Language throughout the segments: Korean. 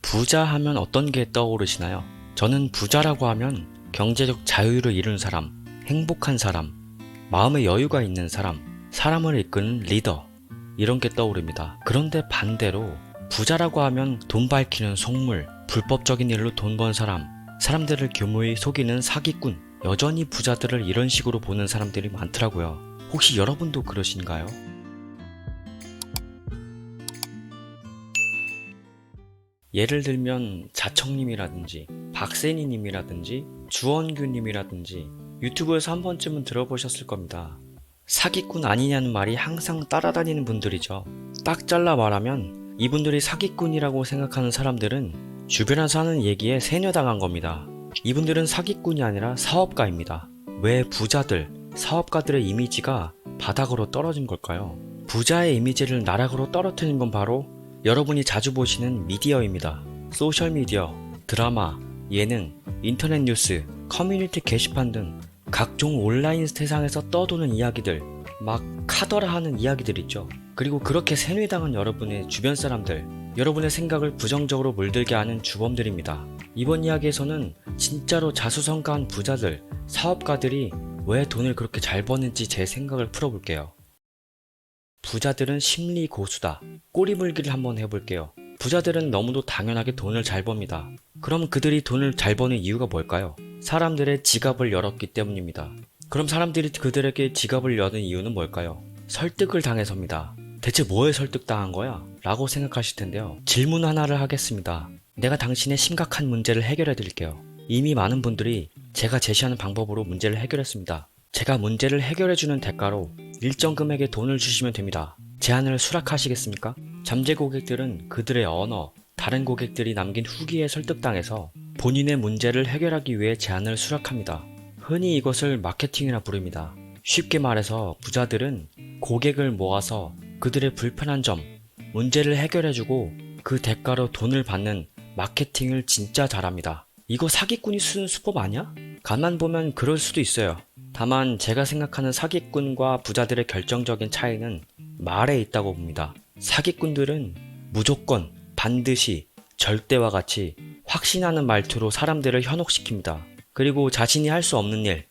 부자 하면 어떤 게 떠오르시나요? 저는 부자라고 하면 경제적 자유를 이룬 사람, 행복한 사람, 마음의 여유가 있는 사람, 사람을 이끄는 리더, 이런 게 떠오릅니다. 그런데 반대로 부자라고 하면 돈 밝히는 속물, 불법적인 일로 돈 번 사람, 사람들을 교묘히 속이는 사기꾼, 여전히 부자들을 이런 식으로 보는 사람들이 많더라고요. 혹시 여러분도 그러신가요? 예를 들면 자청님이라든지 박세니님이라든지 주원규님이라든지 유튜브에서 한 번쯤은 들어보셨을 겁니다. 사기꾼 아니냐는 말이 항상 따라다니는 분들이죠. 딱 잘라 말하면 이분들이 사기꾼이라고 생각하는 사람들은 주변에서 하는 얘기에 세뇌당한 겁니다. 이분들은 사기꾼이 아니라 사업가입니다. 왜 부자들, 사업가들의 이미지가 바닥으로 떨어진 걸까요? 부자의 이미지를 나락으로 떨어뜨린 건 바로 여러분이 자주 보시는 미디어입니다. 소셜미디어, 드라마, 예능, 인터넷 뉴스, 커뮤니티 게시판 등 각종 온라인 세상에서 떠도는 이야기들, 막 카더라 하는 이야기들 있죠. 그리고 그렇게 세뇌당한 여러분의 주변 사람들, 여러분의 생각을 부정적으로 물들게 하는 주범들입니다. 이번 이야기에서는 진짜로 자수성가한 부자들, 사업가들이 왜 돈을 그렇게 잘 버는지 제 생각을 풀어볼게요. 부자들은 심리 고수다. 꼬리물기를 한번 해볼게요. 부자들은 너무도 당연하게 돈을 잘 법니다. 그럼 그들이 돈을 잘 버는 이유가 뭘까요? 사람들의 지갑을 열었기 때문입니다. 그럼 사람들이 그들에게 지갑을 여는 이유는 뭘까요? 설득을 당해서입니다. 대체 뭐에 설득당한 거야? 라고 생각하실 텐데요. 질문 하나를 하겠습니다. 내가 당신의 심각한 문제를 해결해 드릴게요. 이미 많은 분들이 제가 제시하는 방법으로 문제를 해결했습니다. 제가 문제를 해결해주는 대가로 일정 금액의 돈을 주시면 됩니다. 제안을 수락하시겠습니까? 잠재 고객들은 그들의 언어, 다른 고객들이 남긴 후기에 설득당해서 본인의 문제를 해결하기 위해 제안을 수락합니다. 흔히 이것을 마케팅이라 부릅니다. 쉽게 말해서 부자들은 고객을 모아서 그들의 불편한 점, 문제를 해결해주고 그 대가로 돈을 받는 마케팅을 진짜 잘합니다. 이거 사기꾼이 쓰는 수법 아니야? 가만 보면 그럴 수도 있어요. 다만 제가 생각하는 사기꾼과 부자들의 결정적인 차이는 말에 있다고 봅니다. 사기꾼들은 무조건, 반드시, 절대와 같이 확신하는 말투로 사람들을 현혹시킵니다. 그리고 자신이 할 수 없는 일,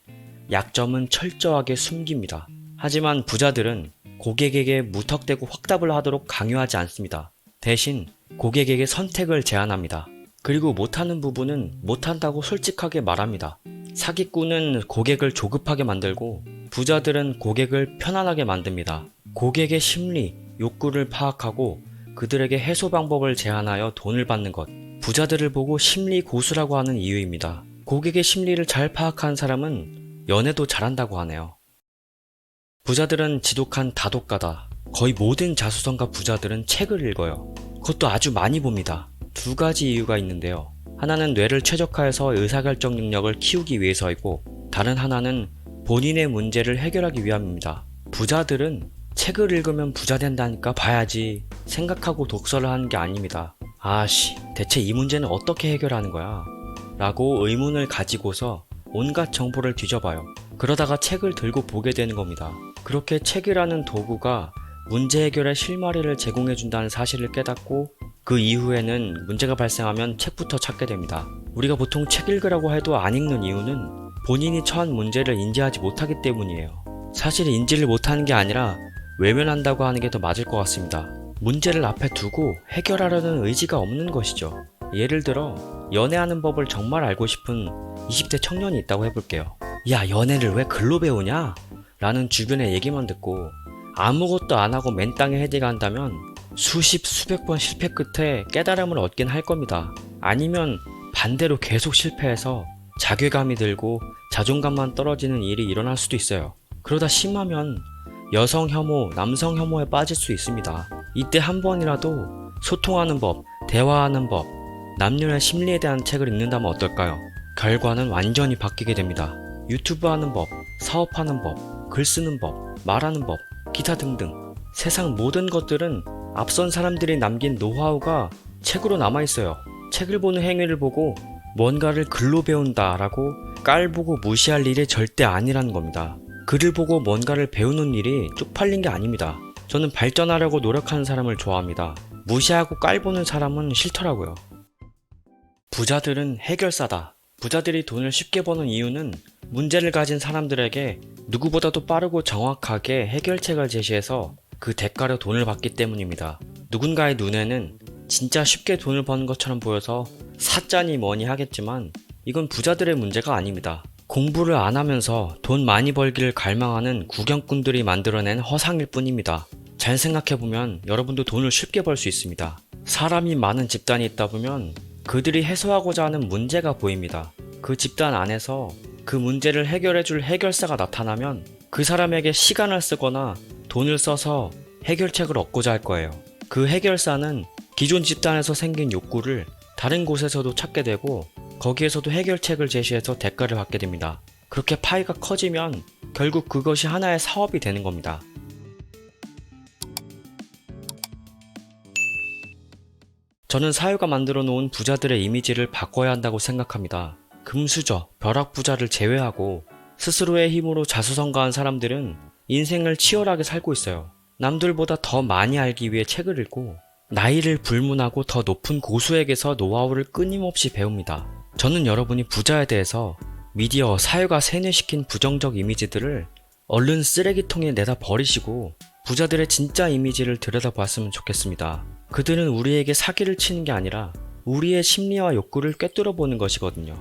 약점은 철저하게 숨깁니다. 하지만 부자들은 고객에게 무턱대고 확답을 하도록 강요하지 않습니다. 대신 고객에게 선택을 제안합니다. 그리고 못하는 부분은 못한다고 솔직하게 말합니다. 사기꾼은 고객을 조급하게 만들고 부자들은 고객을 편안하게 만듭니다. 고객의 심리, 욕구를 파악하고 그들에게 해소 방법을 제안하여 돈을 받는 것. 부자들을 보고 심리 고수라고 하는 이유입니다. 고객의 심리를 잘 파악한 사람은 연애도 잘한다고 하네요. 부자들은 지독한 다독가다. 거의 모든 자수성가 부자들은 책을 읽어요. 그것도 아주 많이 봅니다. 두 가지 이유가 있는데요. 하나는 뇌를 최적화해서 의사결정 능력을 키우기 위해서이고 다른 하나는 본인의 문제를 해결하기 위함입니다. 부자들은 책을 읽으면 부자 된다니까 봐야지 생각하고 독서를 하는 게 아닙니다. 아씨, 대체 이 문제는 어떻게 해결하는 거야? 라고 의문을 가지고서 온갖 정보를 뒤져봐요. 그러다가 책을 들고 보게 되는 겁니다. 그렇게 책이라는 도구가 문제 해결의 실마리를 제공해준다는 사실을 깨닫고 그 이후에는 문제가 발생하면 책부터 찾게 됩니다. 우리가 보통 책 읽으라고 해도 안 읽는 이유는 본인이 처한 문제를 인지하지 못하기 때문이에요. 사실 인지를 못하는 게 아니라 외면한다고 하는 게 더 맞을 것 같습니다. 문제를 앞에 두고 해결하려는 의지가 없는 것이죠. 예를 들어 연애하는 법을 정말 알고 싶은 20대 청년이 있다고 해볼게요. 야, 연애를 왜 글로 배우냐? 라는 주변의 얘기만 듣고 아무것도 안 하고 맨땅에 헤딩한다면 수십 수백 번 실패 끝에 깨달음을 얻긴 할 겁니다. 아니면 반대로 계속 실패해서 자괴감이 들고 자존감만 떨어지는 일이 일어날 수도 있어요. 그러다 심하면 여성 혐오, 남성 혐오에 빠질 수 있습니다. 이때 한 번이라도 소통하는 법, 대화하는 법, 남녀의 심리에 대한 책을 읽는다면 어떨까요? 결과는 완전히 바뀌게 됩니다. 유튜브 하는 법, 사업하는 법, 글 쓰는 법, 말하는 법, 기타 등등 세상 모든 것들은 앞선 사람들이 남긴 노하우가 책으로 남아있어요. 책을 보는 행위를 보고 뭔가를 글로 배운다 라고 깔보고 무시할 일이 절대 아니라는 겁니다. 글을 보고 뭔가를 배우는 일이 쪽팔린 게 아닙니다. 저는 발전하려고 노력하는 사람을 좋아합니다. 무시하고 깔보는 사람은 싫더라고요. 부자들은 해결사다. 부자들이 돈을 쉽게 버는 이유는 문제를 가진 사람들에게 누구보다도 빠르고 정확하게 해결책을 제시해서 그 대가로 돈을 받기 때문입니다. 누군가의 눈에는 진짜 쉽게 돈을 버는 것처럼 보여서 사짜니 뭐니 하겠지만 이건 부자들의 문제가 아닙니다. 공부를 안 하면서 돈 많이 벌기를 갈망하는 구경꾼들이 만들어낸 허상일 뿐입니다. 잘 생각해보면 여러분도 돈을 쉽게 벌 수 있습니다. 사람이 많은 집단이 있다 보면 그들이 해소하고자 하는 문제가 보입니다. 그 집단 안에서 그 문제를 해결해줄 해결사가 나타나면 그 사람에게 시간을 쓰거나 돈을 써서 해결책을 얻고자 할 거예요. 그 해결사는 기존 집단에서 생긴 욕구를 다른 곳에서도 찾게 되고 거기에서도 해결책을 제시해서 대가를 받게 됩니다. 그렇게 파이가 커지면 결국 그것이 하나의 사업이 되는 겁니다. 저는 사회가 만들어 놓은 부자들의 이미지를 바꿔야 한다고 생각합니다. 금수저, 벼락부자를 제외하고 스스로의 힘으로 자수성가한 사람들은 인생을 치열하게 살고 있어요. 남들보다 더 많이 알기 위해 책을 읽고 나이를 불문하고 더 높은 고수에게서 노하우를 끊임없이 배웁니다. 저는 여러분이 부자에 대해서 미디어, 사회가 세뇌시킨 부정적 이미지들을 얼른 쓰레기통에 내다 버리시고 부자들의 진짜 이미지를 들여다봤으면 좋겠습니다. 그들은 우리에게 사기를 치는 게 아니라 우리의 심리와 욕구를 꿰뚫어 보는 것이거든요.